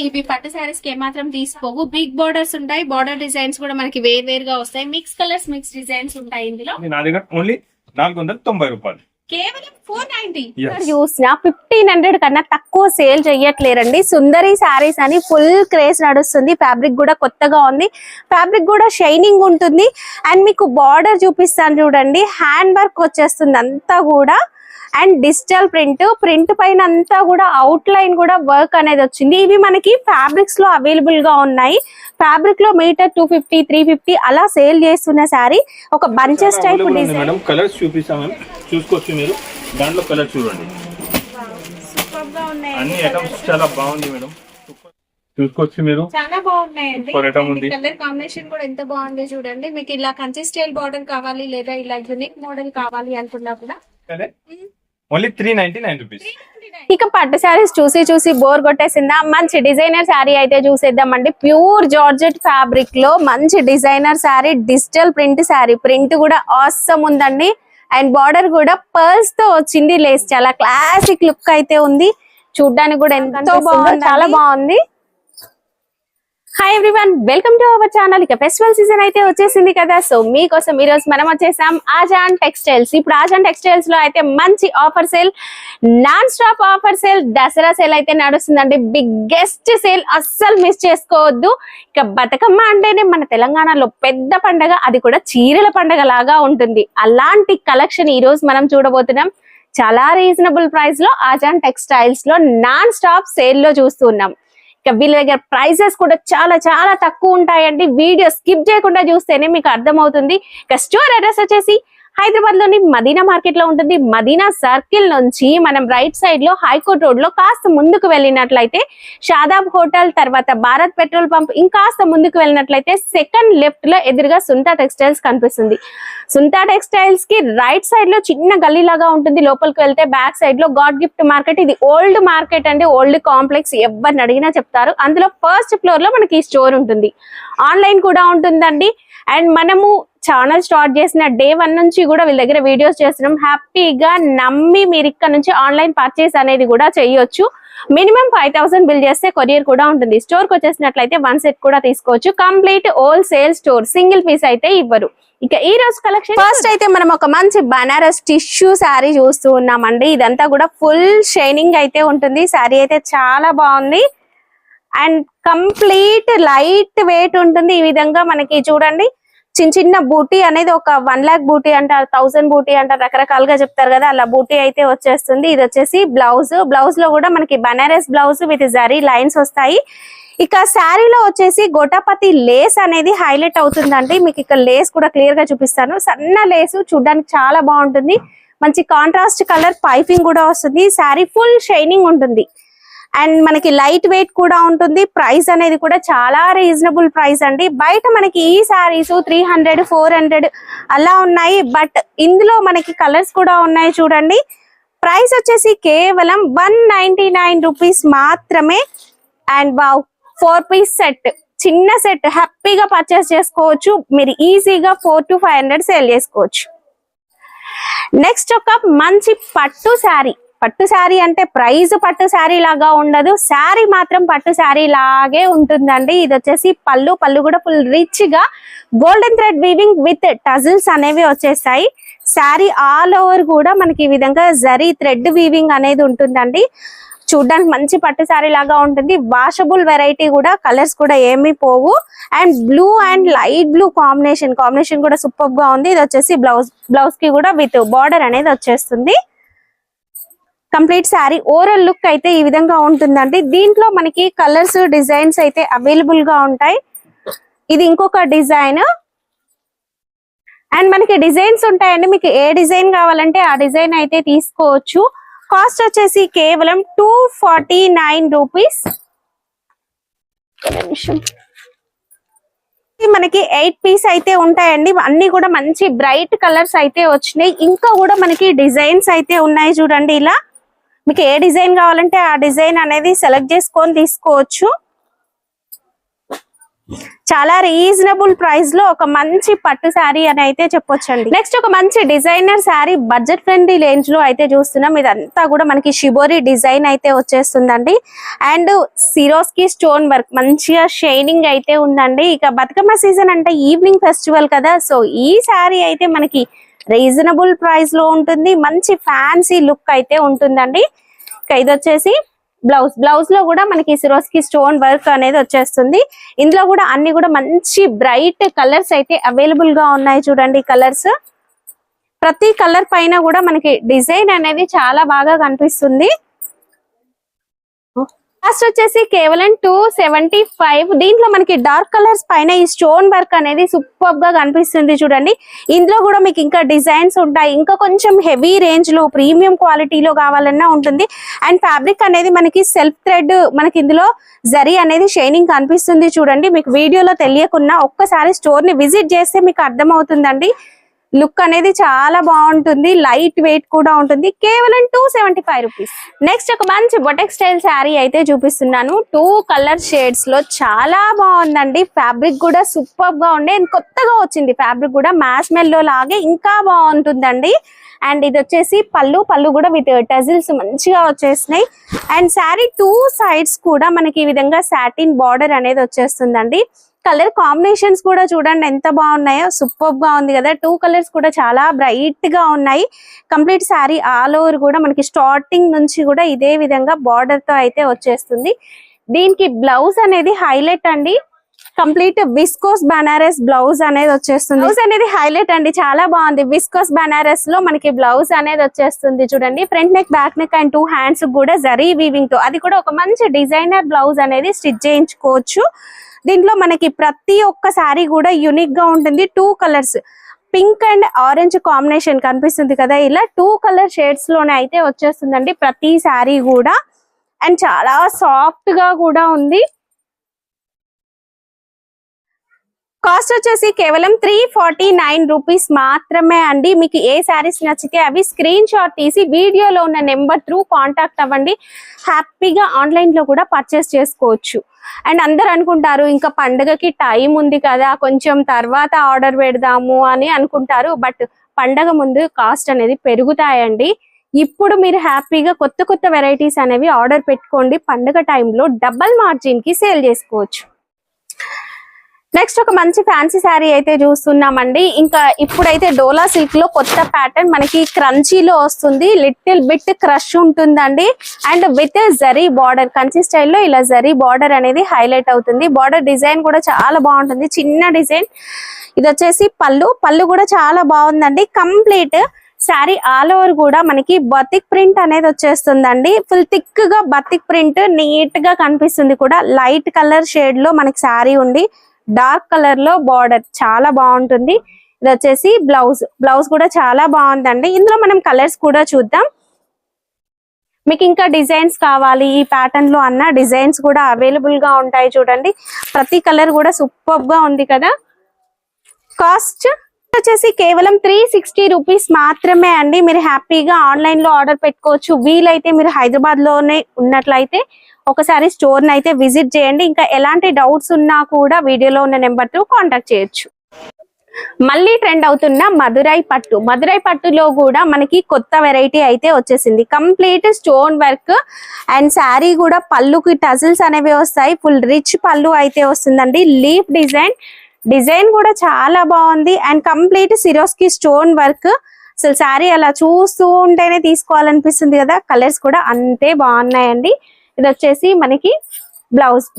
ఇవి పట్టు శారీస్ కి ఏమాత్రం తీసుకోవు. బిగ్ బోర్డర్స్ ఉంటాయి, బార్డర్ డిజైన్స్ కూడా మనకి వేరుగా వస్తాయి. మిక్స్ కలర్స్, మిక్స్ డిజైన్స్ ఉంటాయి ఇందులో. నా దగ్గర ఓన్లీ 490 రూపాయలు, కేవలం 490. చూసిన 1500 కన్నా తక్కువ సేల్ చెయ్యట్లేరండి. సుందరి శారీస్ అని ఫుల్ క్రేజ్ నడుస్తుంది. ఫ్యాబ్రిక్ కూడా కొత్తగా ఉంది, ఫ్యాబ్రిక్ కూడా షైనింగ్ ఉంటుంది. అండ్ మీకు బార్డర్ చూపిస్తాను చూడండి, హ్యాండ్ వర్క్ వచ్చేస్తుంది అంతా కూడా. అండ్ డిజిటల్ ప్రింట్ పైన అంతా కూడా అవుట్ లైన్ కూడా వర్క్ అనేది వచ్చింది. ఇవి మనకి ఫ్యాబ్రిక్స్ లో అవైలబుల్ గా ఉన్నాయి. ఫ్యాబ్రిక్ లో మీటర్ 250, 350 అలా సేల్ చేస్తున్న శారీ. ఒక బంచెస్ టైప్ డిజైన్. కలర్స్ చూపిస్తాం, చూసుకోవచ్చు మీరు. దాంట్లో కలర్ చూడండి, అన్ని ఐటమ్స్ చాలా బాగుంది మేడం. చూసుకోవచ్చు మీరు, చాలా బాగున్నాయండి. ఉంది కలర్ కాంబినేషన్ కూడా ఎంత బాగుంది చూడండి. మీకు ఇలా కంచి స్టైల్ బార్డర్ కావాలి లేదా ఇలా యూనిక్ మోడల్ కావాలి అనుకున్నా కూడా ఓన్లీ 399 రూపీస్. ఇక పట్టు శారీస్ చూసి బోర్ కొట్టేసిందా? మంచి డిజైనర్ శారీ అయితే చూసేద్దామండి. ప్యూర్ జార్జెట్ ఫ్యాబ్రిక్ లో మంచి designer sari, digital print sari. Print కూడా ఆసమ్ ఉందండి. అండ్ బార్డర్ కూడా పర్ల్స్ తో వచ్చింది. లేస్ చాలా క్లాసిక్ లుక్ అయితే ఉంది. చూడ్డానికి కూడా ఎంతో బాగుంది, చాలా బాగుంది. Hi everyone, welcome to our channel. ఇక ఫెస్టివల్ సీజన్ అయితే వచ్చేసింది కదా, సో మీకోసం ఈ రోజు మనం వచ్చేసాం ఆజాన్ టెక్స్టైల్స్. ఇప్పుడు ఆజాన్ టెక్స్టైల్స్ లో అయితే మంచి offer sale, non stop offer sale, Dasara sale అయితే నడుస్తుందండి. బిగ్గెస్ట్ సేల్, అస్సలు మిస్ చేసుకోవద్దు. ఇక బతుకమ్మ అంటేనే మన తెలంగాణలో పెద్ద పండగ, అది కూడా చీరల పండగ లాగా ఉంటుంది. అలాంటి కలెక్షన్ ఈ రోజు మనం చూడబోతున్నాం. చాలా రీజనబుల్ ప్రైస్ లో ఆజాన్ టెక్స్టైల్స్ లో నాన్ స్టాప్ సేల్ లో చూస్తున్నాం. వీళ్ళ దగ్గర ప్రైసెస్ కూడా చాలా చాలా తక్కువ ఉంటాయండి. వీడియో స్కిప్ చేయకుండా చూస్తేనే మీకు అర్థమవుతుంది. ఇక స్టోర్ అడ్రస్ వచ్చేసి హైదరాబాద్ లోని మదీనా మార్కెట్ లో ఉంటుంది. మదీనా సర్కిల్ నుంచి మనం రైట్ సైడ్ లో హైకోర్ట్ రోడ్ లో కాస్త ముందుకు వెళ్ళినట్లయితే షాదాబ్ హోటల్, తర్వాత భారత్ పెట్రోల్ పంప్, ఇంకాస్త ముందుకు వెళ్ళినట్లయితే సెకండ్ లెఫ్ట్ లో ఎదురుగా సుంతా టెక్స్టైల్స్ కనిపిస్తుంది. సుంతా టెక్స్టైల్స్ కి రైట్ సైడ్ లో చిన్న గల్లీ లాగా ఉంటుంది. లోపలికి వెళ్తే బ్యాక్ సైడ్ లో గాడ్ గిఫ్ట్ మార్కెట్. ఇది ఓల్డ్ మార్కెట్ అండి, ఓల్డ్ కాంప్లెక్స్. ఎవరిని అడిగినా చెప్తారు. అందులో ఫస్ట్ ఫ్లోర్ లో మనకి స్టోర్ ఉంటుంది. ఆన్లైన్ కూడా ఉంటుందండి. అండ్ మనము ఛానల్ స్టార్ట్ చేసిన డే 1 నుంచి కూడా వీళ్ళ దగ్గర వీడియోస్ చేస్తున్నాం. హ్యాపీగా నమ్మి మీరు ఇక్కడ నుంచి ఆన్లైన్ పర్చేస్ అనేది కూడా చేయొచ్చు. మినిమం 5000 బిల్ చేస్తే కొరియర్ కూడా ఉంటుంది. స్టోర్ కి వచ్చేసినట్లయితే 1 సెట్ కూడా తీసుకోవచ్చు. Complete wholesale store, single piece అయితే ఇవ్వరు. ఇక ఈ రోజు కలెక్షన్ ఫస్ట్ అయితే మనం ఒక మంచి బనారస్ టిష్యూ శారీ చూస్తూ ఉన్నామండి. ఇదంతా కూడా ఫుల్ షైనింగ్ అయితే ఉంటుంది. శారీ అయితే చాలా బాగుంది. అండ్ కంప్లీట్ లైట్ వెయిట్ ఉంటుంది. ఈ విధంగా మనకి చూడండి, చిన్న చిన్న బూటీ అనేది ఒక 1 lakh బూటీ అంటారు, 1000 బూటీ అంటారు, రకరకాలుగా చెప్తారు కదా, అలా బూటీ అయితే వచ్చేస్తుంది. ఇది వచ్చేసి బ్లౌజ్ లో కూడా మనకి Banaras blouse with zari lines వస్తాయి. ఇక శారీలో వచ్చేసి గోటాపతి లేస్ అనేది హైలైట్ అవుతుందండి. మీకు ఇక్కడ లేస్ కూడా క్లియర్ గా చూపిస్తాను. సన్న లేసు, చూడడానికి చాలా బాగుంటుంది. మంచి కాంట్రాస్ట్ కలర్ పైపింగ్ కూడా వస్తుంది. శారీ ఫుల్ షైనింగ్ ఉంటుంది. అండ్ మనకి లైట్ వెయిట్ కూడా ఉంటుంది. ప్రైస్ అనేది కూడా చాలా రీజనబుల్ ప్రైస్ అండి. బయట మనకి ఈ శారీస్ 300, 400 అలా ఉన్నాయి. బట్ ఇందులో మనకి కలర్స్ కూడా ఉన్నాయి చూడండి. ప్రైస్ వచ్చేసి కేవలం 199 రూపీస్ మాత్రమే. అండ్ వావ్, 4 పీస్ సెట్, చిన్న సెట్ హ్యాపీగా పర్చేస్ చేసుకోవచ్చు. మీరు ఈజీగా 400 to 500 సేల్ చేసుకోవచ్చు. నెక్స్ట్ ఒక మంచి పట్టు శారీ. పట్టు శారీ అంటే ప్రైస్ పట్టు శారీ లాగా ఉండదు, శారీ మాత్రం పట్టు శారీ లాగే ఉంటుందండి. ఇది వచ్చేసి పళ్ళు కూడా ఫుల్ రిచ్ గా golden thread weaving with tassels అనేవి వచ్చేస్తాయి. శారీ ఆల్ ఓవర్ కూడా మనకి ఈ విధంగా జరీ థ్రెడ్ వీవింగ్ అనేది ఉంటుందండి. చూడ్డానికి మంచి పట్టు శారీ లాగా ఉంటుంది. వాషబుల్ వెరైటీ కూడా, కలర్స్ కూడా ఏమీ పోవు. And blue and light blue combination కూడా సూపర్ గా ఉంది. ఇది వచ్చేసి బ్లౌజ్ కి కూడా విత్ బార్డర్ అనేది వచ్చేస్తుంది. కంప్లీట్ శారీ ఓవరాల్ లుక్ అయితే ఈ విధంగా ఉంటుందండి. దీంట్లో మనకి కలర్స్, డిజైన్స్ అయితే అవైలబుల్ గా ఉంటాయి. ఇది ఇంకొక డిజైన్. అండ్ మనకి డిజైన్స్ ఉంటాయండి. మీకు ఏ డిజైన్ కావాలంటే ఆ డిజైన్ అయితే తీసుకోవచ్చు. కాస్ట్ వచ్చేసి కేవలం 249 రూపీస్. మనకి 8 పీస్ అయితే ఉంటాయండి. అన్ని కూడా మంచి బ్రైట్ కలర్స్ అయితే వచ్చినాయి. ఇంకా కూడా మనకి డిజైన్స్ అయితే ఉన్నాయి చూడండి. ఇలా మీకు ఏ డిజైన్ కావాలంటే ఆ డిజైన్ అనేది సెలెక్ట్ చేసుకొని తీసుకోవచ్చు. చాలా రీజనబుల్ ప్రైస్ లో ఒక మంచి పట్టు శారీ అని అయితే చెప్పొచ్చండి. నెక్స్ట్ ఒక మంచి designer sari budget friendly range లో అయితే చూస్తున్నాం. ఇదంతా కూడా మనకి షిబోరి డిజైన్ అయితే వచ్చేస్తుందండి. అండ్ సిరోస్కి స్టోన్ వర్క్ మంచిగా షైనింగ్ అయితే ఉందండి. ఇక బతుకమ్మ సీజన్ అంటే ఈవినింగ్ ఫెస్టివల్ కదా, సో ఈ శారీ అయితే మనకి రీజనబుల్ ప్రైస్ లో ఉంటుంది. మంచి ఫ్యాన్సీ లుక్ అయితే ఉంటుందండి. ఇక ఇది వచ్చేసి బ్లౌజ్ లో కూడా మనకి సిరోస్కి స్టోన్ వర్క్ అనేది వచ్చేస్తుంది. ఇందులో కూడా అన్ని కూడా మంచి బ్రైట్ కలర్స్ అయితే అవైలబుల్ గా ఉన్నాయి. చూడండి కలర్స్, ప్రతి కలర్ పైన కూడా మనకి డిజైన్ అనేది చాలా బాగా కనిపిస్తుంది. కాస్ట్ వచ్చేసి కేవలం 275. దీంట్లో మనకి డార్క్ కలర్స్ పైన ఈ స్టోన్ వర్క్ అనేది సూపర్ గా కనిపిస్తుంది. చూడండి ఇందులో కూడా మీకు ఇంకా డిజైన్స్ ఉంటాయి. ఇంకా కొంచెం హెవీ రేంజ్ లో ప్రీమియం క్వాలిటీలో కావాలన్నా ఉంటుంది. అండ్ ఫ్యాబ్రిక్ అనేది మనకి సెల్ఫ్ థ్రెడ్, మనకి ఇందులో జరీ అనేది షైనింగ్ కనిపిస్తుంది. చూడండి మీకు వీడియోలో తెలియకున్నా ఒక్కసారి స్టోర్ ని విజిట్ చేస్తే మీకు అర్థమవుతుందండి. లుక్ అనేది చాలా బాగుంటుంది, లైట్ వెయిట్ కూడా ఉంటుంది. కేవలం 275 రూపీస్. నెక్స్ట్ ఒక మంచి బొటెక్ స్టైల్ శారీ అయితే చూపిస్తున్నాను. 2 కలర్ షేడ్స్ లో చాలా బాగుందండి. ఫ్యాబ్రిక్ కూడా సూపర్ గా ఉండే, కొత్తగా వచ్చింది ఫ్యాబ్రిక్ కూడా మ్యాస్ మెల్లో లాగే ఇంకా బాగుంటుందండి. అండ్ ఇది వచ్చేసి పళ్ళు కూడా విత్ టజిల్స్ మంచిగా వచ్చేసినాయి. అండ్ శారీ 2 సైడ్స్ కూడా మనకి ఈ విధంగా సాటిన్ బార్డర్ అనేది వచ్చేస్తుందండి. కలర్ కాంబినేషన్స్ కూడా చూడండి ఎంత బాగున్నాయో, సూపర్ గా ఉంది కదా. 2 కలర్స్ కూడా చాలా బ్రైట్ గా ఉన్నాయి. కంప్లీట్ శారీ ఆల్ ఓవర్ కూడా మనకి స్టార్టింగ్ నుంచి కూడా ఇదే విధంగా బార్డర్ తో అయితే వచ్చేస్తుంది. దీనికి బ్లౌజ్ అనేది హైలైట్ అండి. కంప్లీట్ విస్కోస్ బనారస్ బ్లౌజ్ అనేది వచ్చేస్తుంది. బ్లౌజ్ అనేది హైలైట్ అండి, చాలా బాగుంది. విస్కోస్ బనారస్ లో మనకి బ్లౌజ్ అనేది వచ్చేస్తుంది. చూడండి front neck, back neck and 2 hands కూడా జరీ వీవింగ్ తో, అది కూడా ఒక మంచి డిజైనర్ బ్లౌజ్ అనేది స్టిచ్ చేయించుకోవచ్చు. దీంట్లో మనకి ప్రతి ఒక్క శారీ కూడా యూనిక్ గా ఉంటుంది. 2 colours pink and orange combination కనిపిస్తుంది కదా, ఇలా 2 కలర్ షేడ్స్ లోనే అయితే వచ్చేస్తుందండి ప్రతి శారీ కూడా. అండ్ చాలా సాఫ్ట్ గా కూడా ఉంది. కాస్ట్ వచ్చేసి కేవలం 349 రూపీస్ మాత్రమే అండి. మీకు ఏ శారీస్ నచ్చితే అవి స్క్రీన్ షాట్ తీసి వీడియోలో ఉన్న నెంబర్ త్రూ కాంటాక్ట్ అవ్వండి. హ్యాపీగా ఆన్లైన్ లో కూడా పర్చేస్ చేసుకోవచ్చు. అండ్ అందరు అనుకుంటారు ఇంకా పండగకి టైం ఉంది కదా, కొంచెం తర్వాత ఆర్డర్ పెడదాము అని అనుకుంటారు. బట్ పండగ ముందు కాస్ట్ అనేది పెరుగుతాయండి. ఇప్పుడు మీరు హ్యాపీగా కొత్త వెరైటీస్ అనేవి ఆర్డర్ పెట్టుకోండి. పండగ టైంలో డబల్ మార్జిన్ కి సేల్ చేసుకోవచ్చు. నెక్స్ట్ ఒక మంచి ఫ్యాన్సీ శారీ అయితే చూస్తున్నామండి. ఇంకా ఇప్పుడైతే డోలా సిల్క్ లో కొత్త ప్యాటర్న్ మనకి క్రంచీలో వస్తుంది. లిటిల్ బిట్ క్రష్ ఉంటుందండి. And with zari border, Kanchi స్టైల్లో ఇలా జరీ బార్డర్ అనేది హైలైట్ అవుతుంది. బార్డర్ డిజైన్ కూడా చాలా బాగుంటుంది, చిన్న డిజైన్. ఇది వచ్చేసి పళ్ళు కూడా చాలా బాగుందండి. కంప్లీట్ శారీ ఆల్ ఓవర్ కూడా మనకి బతిక్ ప్రింట్ అనేది వచ్చేస్తుందండి. ఫుల్ థిక్ గా బతిక్ ప్రింట్ నీట్ గా కనిపిస్తుంది కూడా. లైట్ కలర్ షేడ్ లో మనకి శారీ ఉంది. డార్క్ కలర్ లో బార్డర్ చాలా బాగుంటుంది. ఇది వచ్చేసి బ్లౌజ్ కూడా చాలా బాగుందండి. ఇందులో మనం కలర్స్ కూడా చూద్దాం. మీకు ఇంకా డిజైన్స్ కావాలి ఈ ప్యాటర్న్ లో అన్న డిజైన్స్ కూడా అవైలబుల్ గా ఉంటాయి. చూడండి ప్రతి కలర్ కూడా సూపర్ గా ఉంది కదా. కాస్ట్ వచ్చేసి కేవలం 360 రూపీస్ మాత్రమే అండి. మీరు హ్యాపీగా ఆన్లైన్ లో ఆర్డర్ పెట్టుకోవచ్చు. వీలైతే మీరు హైదరాబాద్ లోనే ఉన్నట్లయితే ఒకసారి స్టోర్ ని అయితే విజిట్ చేయండి. ఇంకా ఎలాంటి డౌట్స్ ఉన్నా కూడా వీడియోలో ఉన్న నెంబర్ తో కాంటాక్ట్ చేయొచ్చు. మళ్ళీ ట్రెండ్ అవుతున్న మధురై పట్టులో కూడా మనకి కొత్త వెరైటీ అయితే వచ్చేసింది. Complete stone work and sari కూడా పళ్ళుకి టజిల్స్ అనేవి వస్తాయి. ఫుల్ రిచ్ పళ్ళు అయితే వస్తుందండి. లీఫ్ డిజైన్ కూడా చాలా బాగుంది. And complete Swarovski stone work. అసలు శారీ అలా చూస్తూ ఉంటేనే తీసుకోవాలనిపిస్తుంది కదా. కలర్స్ కూడా అంతే బాగున్నాయండి. ఇది వచ్చేసి మనకి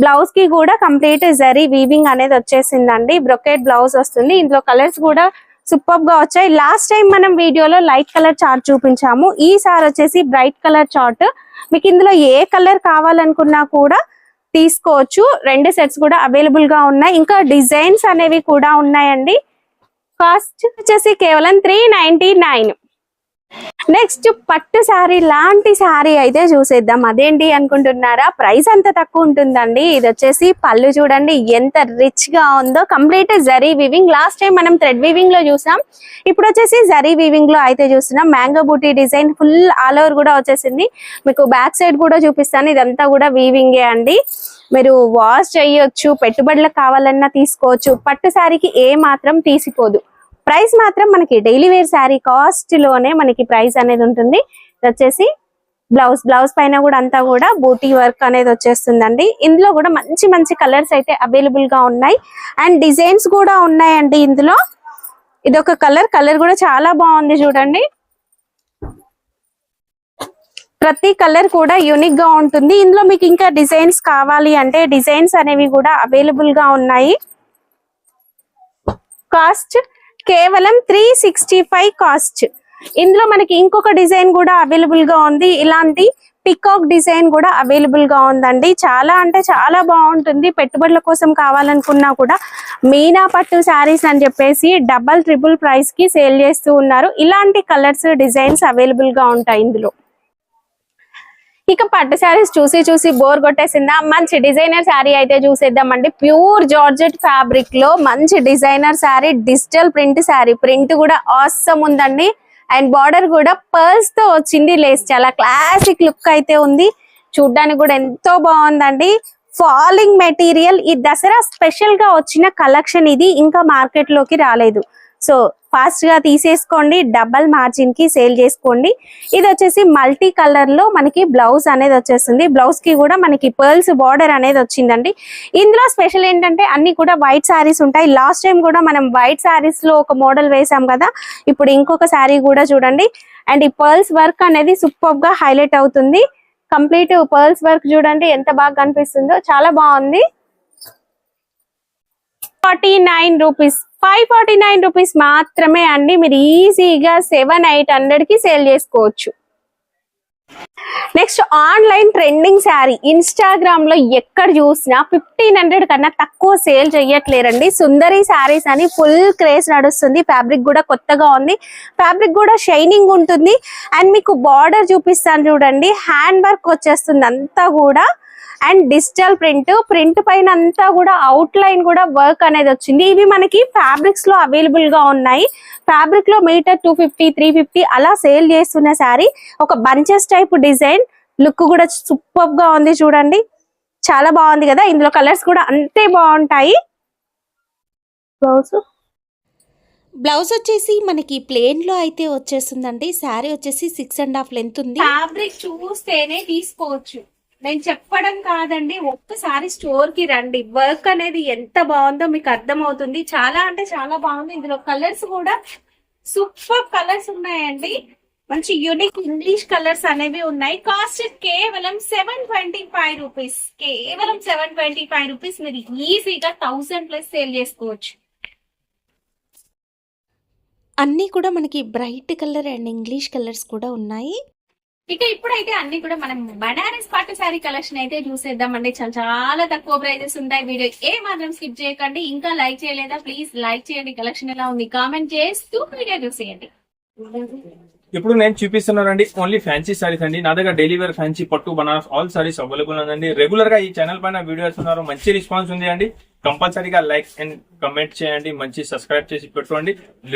బ్లౌజ్ కి కూడా కంప్లీట్ జరీ వీవింగ్ అనేది వచ్చేసిందండి. బ్రొకెట్ బ్లౌజ్ వస్తుంది. ఇందులో కలర్స్ కూడా సూపర్ గా వచ్చాయి. లాస్ట్ టైం మనం వీడియోలో లైట్ కలర్ చార్ట్ చూపించాము. ఈసారి వచ్చేసి బ్రైట్ కలర్ చార్ట్. మీకు ఇందులో ఏ కలర్ కావాలనుకున్నా కూడా తీసుకోవచ్చు. 2 సెట్స్ కూడా అవైలబుల్ గా ఉన్నాయి. ఇంకా డిజైన్స్ అనేవి కూడా ఉన్నాయండి. కాస్ట్ వచ్చేసి కేవలం 399. నెక్స్ట్ పట్టు శారీ లాంటి శారీ అయితే చూసేద్దాం. అదేంటి అనుకుంటున్నారా, ప్రైస్ అంత తక్కువ ఉంటుందండి. ఇది వచ్చేసి పళ్ళు చూడండి ఎంత రిచ్ గా ఉందో. Complete zari weaving. Last time మనం థ్రెడ్ వీవింగ్ లో చూసాం, ఇప్పుడు వచ్చేసి జరీ వీవింగ్ లో అయితే చూస్తున్నాం. మ్యాంగో బూటీ డిజైన్ ఫుల్ ఆల్ ఓవర్ కూడా వచ్చేసింది. మీకు బ్యాక్ సైడ్ కూడా చూపిస్తాను. ఇదంతా కూడా వీవింగే అండి. మీరు వాష్ చేయొచ్చు, పెట్టుబడులకు కావాలన్నా తీసుకోవచ్చు. పట్టు శారీకి ఏ మాత్రం తీసిపోదు. ప్రైస్ మాత్రం మనకి డైలీ వేర్ శారీ కాస్ట్ లోనే మనకి ప్రైస్ అనేది ఉంటుంది. ఇది వచ్చేసి బ్లౌజ్ పైన కూడా అంతా కూడా బూటీ వర్క్ అనేది వచ్చేస్తుందండి. ఇందులో కూడా మంచి మంచి కలర్స్ అయితే అవైలబుల్ గా ఉన్నాయి అండ్ డిజైన్స్ కూడా ఉన్నాయండి ఇందులో. ఇదొక కలర్ కూడా చాలా బాగుంది చూడండి. ప్రతి కలర్ కూడా యూనిక్ గా ఉంటుంది. ఇందులో మీకు ఇంకా డిజైన్స్ కావాలి అంటే డిజైన్స్ అనేవి కూడా అవైలబుల్ గా ఉన్నాయి. కాస్ట్ కేవలం 365 కాస్ట్. ఇందులో మనకి ఇంకొక డిజైన్ కూడా అవైలబుల్ గా ఉంది. ఇలాంటి పికాక్ డిజైన్ కూడా అవైలబుల్ గా ఉందండి. చాలా అంటే చాలా బాగుంటుంది. పెట్టుబడుల కోసం కావాలనుకున్నా కూడా మీనా పట్టు శారీస్ అని చెప్పేసి డబల్ ట్రిపుల్ ప్రైస్ కి సేల్ చేస్తూ ఉన్నారు. ఇలాంటి కలర్స్ డిజైన్స్ అవైలబుల్ గా ఉంటాయి ఇందులో. ఇక పట్టు శారీస్ చూసి బోర్ కొట్టేసిందా? మంచి డిజైనర్ శారీ అయితే చూసేద్దామండి. ప్యూర్ జార్జెట్ ఫ్యాబ్రిక్ లో మంచి designer sari, digital print sari. Print కూడా ఆసమ్ ఉందండి అండ్ బార్డర్ కూడా పర్ల్స్ తో వచ్చింది. లేస్ చాలా క్లాసిక్ లుక్ అయితే ఉంది. చూడ్డానికి కూడా ఎంతో బాగుందండి. Falling material. ఈ దసరా స్పెషల్ గా వచ్చిన కలెక్షన్ ఇది. ఇంకా మార్కెట్ లోకి రాలేదు. సో ఫాస్ట్ గా తీసేసుకోండి. డబల్ మార్జిన్ కి సేల్ చేసుకోండి. ఇది వచ్చేసి మల్టీ కలర్ లో మనకి బ్లౌజ్ అనేది వచ్చేస్తుంది. బ్లౌజ్ కి కూడా మనకి పర్ల్స్ బార్డర్ అనేది వచ్చిందండి. ఇందులో స్పెషల్ ఏంటంటే అన్ని కూడా వైట్ శారీస్ ఉంటాయి. లాస్ట్ టైం కూడా మనం వైట్ శారీస్ లో ఒక మోడల్ వేసాం కదా. ఇప్పుడు ఇంకొక శారీ కూడా చూడండి. అండ్ ఈ పర్ల్స్ వర్క్ అనేది సూపర్ గా హైలైట్ అవుతుంది. కంప్లీట్ పర్ల్స్ వర్క్ చూడండి ఎంత బాగా కనిపిస్తుందో. చాలా బాగుంది. 49 రూపీస్, 549 రూపీస్ మాత్రమే అండి. మీరు ఈజీగా 700-800 కి సేల్ చేసుకోవచ్చు. Next online trending sari. Instagram లో ఎక్కడ చూసినా 1500 కన్నా తక్కువ సేల్ చెయ్యట్లేరండి. సుందరి శారీస్ అని ఫుల్ క్రేజ్ నడుస్తుంది. ఫ్యాబ్రిక్ కూడా కొత్తగా ఉంది. ఫ్యాబ్రిక్ కూడా షైనింగ్ ఉంటుంది. అండ్ మీకు బార్డర్ చూపిస్తాను చూడండి. హ్యాండ్ వర్క్ వచ్చేస్తుంది అంతా కూడా. అండ్ డిజిటల్ ప్రింట్ పైన అంతా కూడా అవుట్ లైన్ కూడా వర్క్ అనేది వచ్చింది. ఇవి మనకి ఫ్యాబ్రిక్స్ లో అవైలబుల్ గా ఉన్నాయి. ఫ్యాబ్రిక్ లో మీటర్ 250-350 అలా సేల్ చేస్తున్న శారీ. ఒక బంచెస్ టైప్ డిజైన్. లుక్ కూడా సూపర్ గా ఉంది చూడండి. చాలా బాగుంది కదా. ఇందులో కలర్స్ కూడా అంతే బాగుంటాయి. బ్లౌజ్ వచ్చేసి మనకి ప్లేన్ లో అయితే వచ్చేస్తుందండి. శారీ వచ్చేసి 6.5 లెంత్ ఉంది. ఫ్యాబ్రిక్ చూస్తేనే తీసుకోవచ్చు. నేను చెప్పడం కాదండి, ఒక్కసారి స్టోర్ కి రండి. వర్క్ అనేది ఎంత బాగుందో మీకు అర్థం అవుతుంది. చాలా అంటే చాలా బాగుంది. ఇందులో కలర్స్ కూడా సూపర్ కలర్స్ ఉన్నాయండి. మంచి యూనిక్ ఇంగ్లీష్ కలర్స్ అనేవి ఉన్నాయి. కాస్ట్ కేవలం 725 రూపీస్. కేవలం 725 రూపీస్. మీరు ఈజీగా 1000+ సేల్ చేసుకోవచ్చు. అన్నీ కూడా మనకి bright colour and English colours కూడా ఉన్నాయి. ఇక ఇప్పుడైతే అన్ని కూడా మనం బనారస్ పట్టు శారీ కలెక్షన్ అయితే చూసేద్దామండి. చాలా తక్కువ ప్రైజెస్ ఉంటాయి. వీడియో ఏ మాత్రం స్కిప్ చేయకండి. ఇంకా లైక్ చేయలేదా ప్లీజ్ లైక్ చేయండి. కలెక్షన్ ఎలా ఉంది కామెంట్ చేస్తూ వీడియో చూసేయండి. ఇప్పుడు నేను చూపిస్తున్నానండి ఓన్లీ ఫ్యాన్సీ సారీస్ అండి. నా దగ్గర డైలీ వేర్ ఫ్యాన్సీ పట్టు బనారస్ ఆల్ సారీస్ అవైలబుల్ ఉందండి. రెగ్యులర్ గా ఈ ఛానల్ పైన వీడియోస్ ఉన్నారు. మంచి రెస్పాన్స్ ఉంది అండి. కంపల్సరీగా లైక్ అండ్ కమెంట్ చేయండి. మంచి సబ్స్క్రైబ్ చేసి పెట్టుకోండి.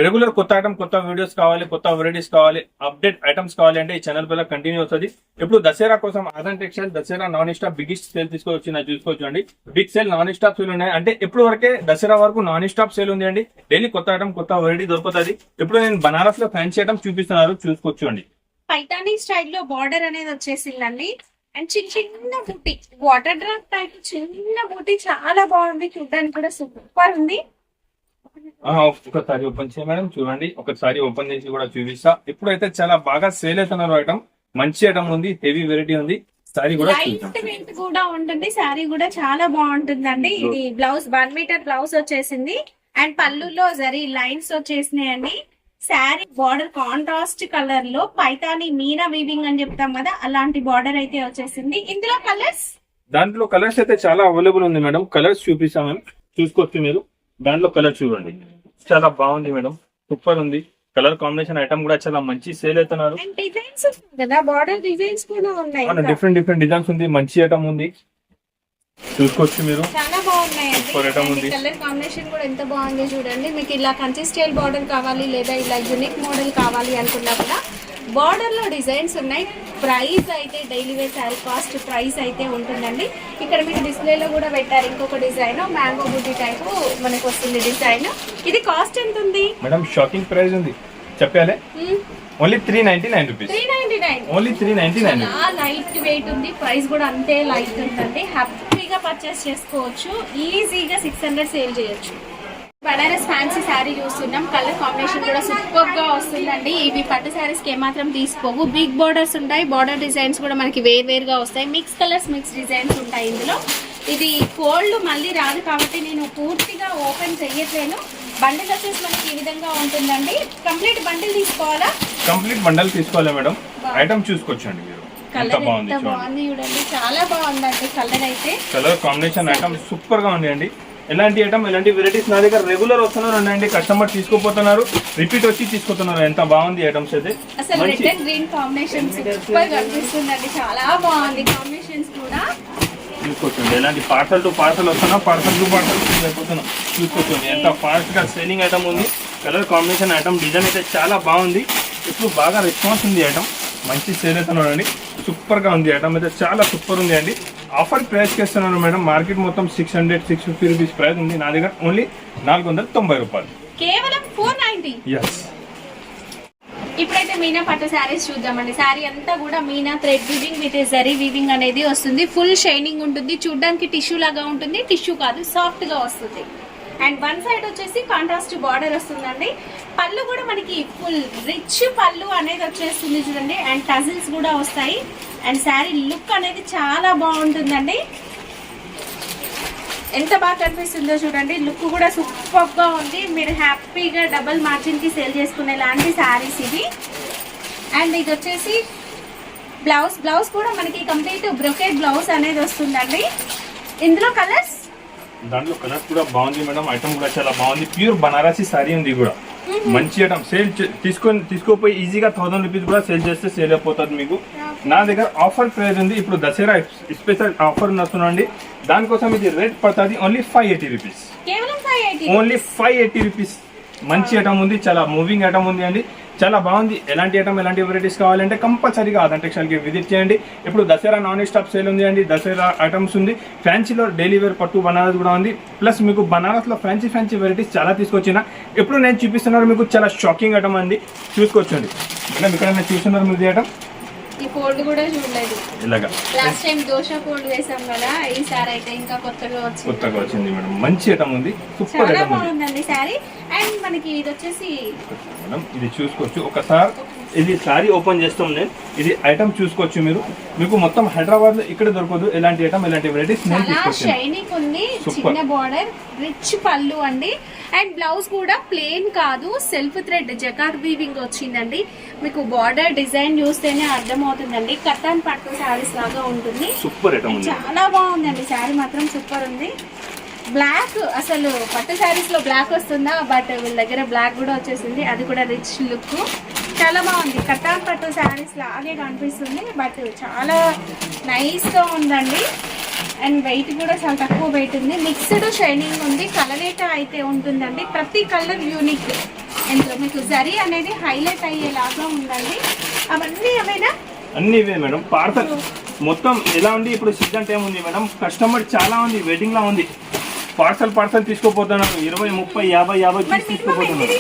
రెగ్యులర్ కొత్త ఐటమ్, కొత్త వీడియోస్ కావాలి, కొత్త వెరైటీస్ కావాలి, అప్డేట్ ఐటమ్స్ కావాలి అంటే ఈ ఛానల్ పైన కంటిన్యూ అవుతుంది. ఇప్పుడు దసరా కోసం ఆదన్ textile Dussehra non stop biggest sale తీసుకొచ్చి చూసుకోవచ్చు అండి. Big sale non stop sale ఉన్నాయి. అంటే ఇప్పుడు వరకే దసరా వరకు నాన్ స్టాప్ సేల్ ఉంది అండి. డైలీ కొత్త ఐటమ్, కొత్త వెరైటీ దొరుకుతుంది. ఇప్పుడు నేను బనారస్ లో ఫ్యాన్సీ ఐటమ్ చూపిస్తున్నారు, చూసుకోవచ్చు అండి. పైతానీ స్టైల్లో బార్డర్ అనేది వచ్చేసిందండి. అండ్ చిన్న బూటీ, వాటర్ డ్రాప్ టైప్ చిన్న బూటీ చాలా బాగుంది. చూడడానికి కూడా సూపర్ ఉంది. ఒకసారి ఓపెన్ చేయ మేడం, చూడండి. ఒకసారి ఓపెన్ చేసి కూడా చూపిస్తా. ఇప్పుడైతే చాలా బాగా సేల్ అవుతున్నారు ఐటమ్. మంచి ఐటమ్ ఉంది, హెవీ వెరైటీ ఉంది. సారీ కూడా లైట్ వెయిట్ కూడా ఉంటుంది. సారీ కూడా చాలా బాగుంటుందండి. ఇది బ్లౌజ్ 1 మీటర్ బ్లౌజ్ వచ్చేసింది. అండ్ పళ్ళులో జరీ లైన్స్ వచ్చేసినాయండి. శారీ బార్డర్ కాంట్రాస్ట్ కలర్ లో పైతాని మీనా వీవింగ్ అని చెప్తాం కదా, అలాంటి బార్డర్ అయితే వచ్చేసింది. ఇందులో కలర్స్, దాంట్లో కలర్స్ అయితే చాలా అవైలబుల్ ఉంది మేడం. కలర్స్ చూపిస్తాం మేము, చూసుకోవచ్చు మీరు. దాంట్లో కలర్ చూడండి, చాలా బాగుంది మేడం, సూపర్ ఉంది. కలర్ కాంబినేషన్ ఐటమ్ కూడా చాలా మంచి సేల్ అవుతున్నారు. డిజైన్స్ కదా, బార్డర్ డిజైన్స్ కూడా ఉన్నాయి. డిఫరెంట్ డిజైన్స్ ఉంది, మంచి ఐటమ్ ఉంది, చూసుకోవచ్చు మీరు. చాలా బాగున్నాయండి. కలర్ కాంబినేషన్ కూడా ఎంత బాగుంది చూడండి. మీకు ఇలా కంచి స్టైల్ బార్డర్ కావాలి లేదా ఇలా యూనిక్ మోడల్ కావాలి అనుకున్నా కూడా బార్డర్ లో డిజైన్స్ ఉన్నాయి. ప్రైస్ అయితే daily wear sari cost price అయితే ఉంటుందండి. ఇక్కడ మీకు డిస్ప్లేలో కూడా పెట్టారు ఇంకొక డిజైన్, మ్యాంగో బూటీ టైప్ మనకు వస్తుంది డిజైన్. ఇది కాస్ట్ ఎంత ఉంది మేడం? షాకింగ్ ప్రైస్ ఉంది చెప్పాలి, ఓన్లీ 399 రూపీస్. 399 ఓన్లీ 399. చాలా లైట్ వెయిట్ ఉంది, ప్రైస్ కూడా అంతే లైట్ ఉందండి. హ్యాపీగా పర్చేస్ చేసుకోవచ్చు, ఈజీగా 600 సేల్ చేయొచ్చు. బనారస్ ఫ్యాన్సీ శారీ చూస్తున్నాం. కలర్ కాంబినేషన్ కూడా సూపర్ గా వస్తుందండి. ఇవి పట్టు శారీస్ కి ఏమాత్రం తీసుకోవు. బిగ్ బార్డర్స్ ఉంటాయి, బార్డర్ డిజైన్స్ కూడా మనకి వేరుగా వస్తాయి. మిక్స్ కలర్స్ మిక్స్ డిజైన్స్ ఉంటాయి ఇందులో. ఇది ఫోల్డ్ మళ్ళీ రాదు కాబట్టి నేను పూర్తిగా ఓపెన్ చెయ్యట్లేను. బండిల్ వచ్చేసి మనకి ఈ విధంగా ఉంటుందండి. కంప్లీట్ బండిల్ తీసుకోవాలా? కంప్లీట్ బండల్ తీసుకోవాలా మేడం? ఐటమ్ చూసుకోవచ్చండి మీరు. కలర్ ఎంత బాగుంది చూడండి, చాలా బాగుందండి కలర్ అయితే. కలర్ కాంబినేషన్ ఐటమ్ సూపర్ గా ఉంది అండి. ఎలాంటి ఐటమ్ ఎలాంటి వెరైటీస్ నా దగ్గర రెగ్యులర్ వస్తున్నారు అండి. కస్టమర్ తీసుకోపోతున్నారు, రిపీట్ వచ్చి తీసుకుంటున్నారు. ఎంత బాగుంది ఐటమ్స్ అయితే. అసలు red and green combination super కనిపిస్తుందండి, చాలా బాగుంది కాంబినేషన్స్ కూడా. చూసుకోవచ్చండి ఎలాంటి పార్సల్ టు పార్సల్ వస్తున్నా, పార్సల్ టు పార్సల్ అయిపోతున్నాం. చూసుకోవచ్చండి ఎంత ఫాస్ట్ గా సెల్లింగ్ ఐటమ్ ఉంది. కలర్ కాంబినేషన్ ఐటమ్ డిజైన్ అయితే చాలా బాగుంది. ఇప్పుడు బాగా రెస్పాన్స్ ఉంది ఐటమ్, మంచి సేల్ అవుతున్నాడు అండి. సూపర్ గా ఉంది ఐటమ్ అయితే, చాలా సూపర్ ఉంది అండి. ఆఫర్ ప్రైస్ కి ఇస్తున్నారు మేడం. మార్కెట్ మొత్తం 600-650 రూపీస్ ప్రైస్ ఉంది, నా దగ్గర ఓన్లీ 490 రూపాయలు, కేవలం 490. ఎస్. ఇప్పుడైతే మీనా పట్టు శారీస్ చూద్దామండి. శారీ అంతా కూడా Meena thread weaving with zari weaving అనేది వస్తుంది. ఫుల్ షైనింగ్ ఉంటుంది, చూడడానికి టిష్యూ లాగా ఉంటుంది. టిష్యూ కాదు, సాఫ్ట్ గా వస్తుంది. అండ్ వన్ సైడ్ వచ్చేసి కాంట్రాస్ట్ బార్డర్ వస్తుందండి. పళ్ళు కూడా మనకి ఫుల్ రిచ్ పళ్ళు అనేది వచ్చేస్తుంది చూడండి. అండ్ టజిల్స్ కూడా వస్తాయి. అండ్ శారీ లుక్ అనేది చాలా బాగుంటుందండి. ఎంత బాగా కనిపిస్తుందో చూడండి, లుక్ కూడా సూపర్ గా ఉంది. మీరు హ్యాపీగా డబుల్ మార్జిన్ కి సేల్ చేసుకునే లాంటి శారీస్ ఇది. అండ్ ఇది వచ్చేసి బ్లౌజ్ కూడా మనకి కంప్లీట్ బ్రొకెట్ బ్లౌజ్ అనేది వస్తుందండి. ఇందులో కలర్స్, దాంట్లో కలర్ కూడా బాగుంది మేడం. ఐటమ్ కూడా చాలా బాగుంది. ప్యూర్ బనారసి సారీ ఉంది కూడా, మంచి ఐటమ్. సేల్ తీసుకోపోయి ఈజీగా 1000 రూపీస్ కూడా సేల్ చేస్తే సేల్ అయిపోతుంది మీకు. నా దగ్గర ఆఫర్ ప్రైస్ ఉంది. ఇప్పుడు దసరా స్పెషల్ ఆఫర్ నడుస్తుందండి, దానికోసం ఇది రేట్ పడుతుంది ఓన్లీ 580 రూపీస్. కేవలం 580, ఓన్లీ 580 రూపీస్. మంచి ఐటమ్ ఉంది, చాలా మూవింగ్ ఐటమ్ ఉంది అండి, చాలా బాగుంది. ఎలాంటి ఐటమ్ ఎలాంటి వెరైటీస్ కావాలంటే కంపల్సరీగా ఆదాన్ టెక్స్టైల్ కి విజిట్ చేయండి. ఇప్పుడు దసరా నాన్ స్టాప్ సేల్ ఉంది అండి. దసరా ఐటమ్స్ ఉంది. ఫ్యాన్సీలో డైలీ వేర్ పట్టు బనారస్ కూడా ఉంది. ప్లస్ మీకు బనారస్ లో ఫ్యాన్సీ వెరైటీస్ చాలా తీసుకొచ్చిన. ఇప్పుడు నేను చూపిస్తున్నారు మీకు చాలా షాకింగ్ ఐటమ్ అండి, చూసుకోవచ్చండి మేడం. ఇక్కడ నేను చూస్తున్నారు మీరు ఐటమ్, ఈ ఫోల్డ్ కూడా చూడలేదు. ఇలాగా లాస్ట్ టైం దోశ ఫోల్డ్ వేసాం కదా, ఈసారి అయితే ఇంకా కొత్తగా వచ్చింది మేడం. మంచి ఐటమ్ ఉంది, సూపర్ చాలా ఐటమ్ ఉంది బాగుందండి శారీ. అండ్ మనకి ఇది వచ్చేసి మేడం, ఇది చూసుకోవచ్చు. ఒకసారి ఇది సారీ ఓపెన్ చేస్తాం నేను, ఇది ఐటమ్ చూసుకోవచ్చు మీరు. మీకు మొత్తం హైదరాబాద్ లో ఇక్కడ దొరకదు ఎలాంటి ఐటమ్ ఎలాంటి వెరైటీస్ నేను చాలా తీసుకొచ్చాను. షైనింగ్ ఉంది, చిన్న బార్డర్, రిచ్ పళ్ళు అండి. అండ్ బ్లౌజ్ కూడా ప్లేన్ కాదు, సెల్ఫ్ థ్రెడ్ జకార్డ్ వీవింగ్ వచ్చిందండి. మీకు బార్డర్ డిజైన్ చూస్తేనే అర్థమవుతుందండి, కట్టాన్ పట్టు శారీస్ లాగా ఉంటుంది. సూపర్ ఐటమ్ ఉంది, చాలా బాగుందండి శారీ మాత్రం సూపర్ ఉంది. బ్లాక్, అసలు పట్టు శారీస్ లో బ్లాక్ వస్తుందా, బట్ వీళ్ళ దగ్గర బ్లాక్ కూడా వచ్చేసింది, అది కూడా రిచ్ లుక్. చాలా బాగుంది, కట్టాన్ పట్టు శారీస్ లాగే కనిపిస్తుంది, బట్ చాలా నైస్ గా ఉందండి. అండ్ వెయిట్ కూడా చాలా తక్కువ వెయిట్ ఉంది. మిక్స్డ్ షైనింగ్ ఉంది, కలరేట అయితే ఉంటుందండి. ప్రతి కలర్ యూనిక్. ఇందులో మీకు జరీ అనేది హైలైట్ అయ్యేలాగా ఉందండి. అవన్నీ ఏమైనా అన్ని ఇవే మేడం. పార్సల్ మొత్తం ఎలా ఉంది, ఇప్పుడు సీజన్ టైం ఉంది మేడం, కస్టమర్ చాలా ఉంది, వెయిటింగ్ లా ఉంది. పార్సల్ తీసుకోపోతున్నారు, 20, 30, 50 పీస్ తీసుకోపోతున్నారు.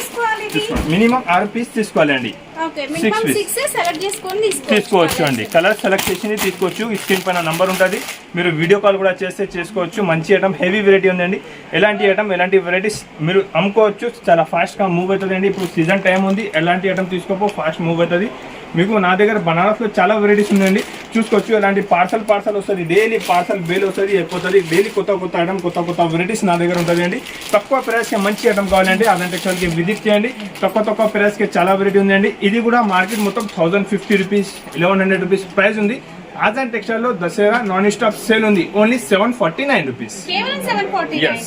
మినిమం 6 పీస్ తీసుకోవాలి అండి. 6 పీస్ తీసుకోవచ్చు అండి. కలర్ సెలెక్ట్ చేసి తీసుకోవచ్చు. స్క్రీన్ పైన నంబర్ ఉంటుంది, మీరు వీడియో కాల్ కూడా చేస్తే చేసుకోవచ్చు. మంచి ఐటమ్, హెవీ వెరైటీ ఉందండి. ఎలాంటి ఐటమ్ ఎలాంటి వెరైటీస్ మీరు అమ్ముకోవచ్చు, చాలా ఫాస్ట్గా మూవ్ అవుతుంది అండి. ఇప్పుడు సీజన్ టైం ఉంది, ఎలాంటి ఐటమ్ తీసుకోపో ఫాస్ట్ మూవ్ అవుతుంది. మీకు నా దగ్గర బనారస్లో చాలా వెరైటీస్ ఉందండి, చూసుకోవచ్చు. ఎలాంటి పార్సల్ వస్తుంది, డైలీ పార్సల్ బేల్ వస్తుంది, అయిపోతుంది. డైలీ కొత్త ఐటమ్, కొత్త వెరైటీస్ నా దగ్గర ఉంటుంది అండి. తక్కువ ప్రైస్కి మంచి ఐటమ్ కావాలంటే ఆదాన్ టెక్స్టైల్కి విజిట్ చేయండి. తక్కువ ప్రైస్కి చాలా వెరైటీ ఉందండి. ఇది కూడా మార్కెట్ మొత్తం 1050 రూపీస్, 1100 రూపీస్ ప్రైస్ ఉంది. ఆదాన్ టెక్స్టైల్ లో దసరా నాన్ స్టాప్ సేల్ ఉంది, ఓన్లీ 749 రూపీస్. కేవలం 749.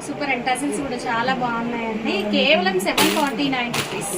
సూపర్. అండ్ టజిల్స్ కూడా చాలా బాగున్నాయండి, కేవలం 749 రూపీస్.